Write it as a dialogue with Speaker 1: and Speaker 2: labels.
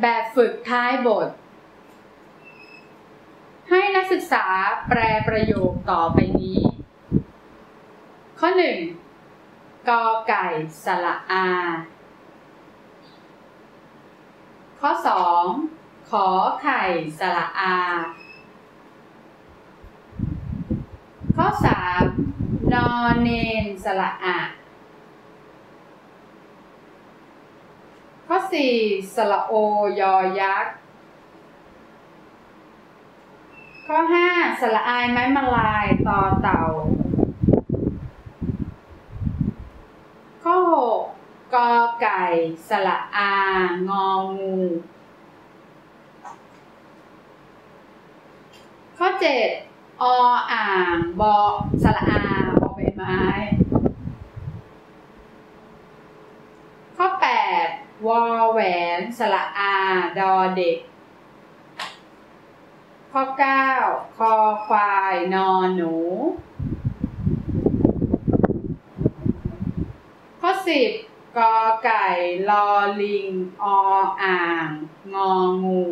Speaker 1: แบบฝึกท้ายบทให้นักศึกษาแปลประโยคต่อไปนี้ข้อ 1. กอไก่สระอาข้อ 2. ขอไข่สระอาข้อ 3. นอเนนสระอะข้อ 4. สระโอยอยักษ์ข้อ 5. สระอายไม้มลายต่อเต่าข้อ 6. กอไก่สระอางองูข้อ 7. ออ่างบอสระอาบอใบไม้ข้อ 8. วอแหวนสระอาดอเด็กข้อ 9. คอควายนอหนูข้อ 10. กอไก่ลอลิงออ่างงองู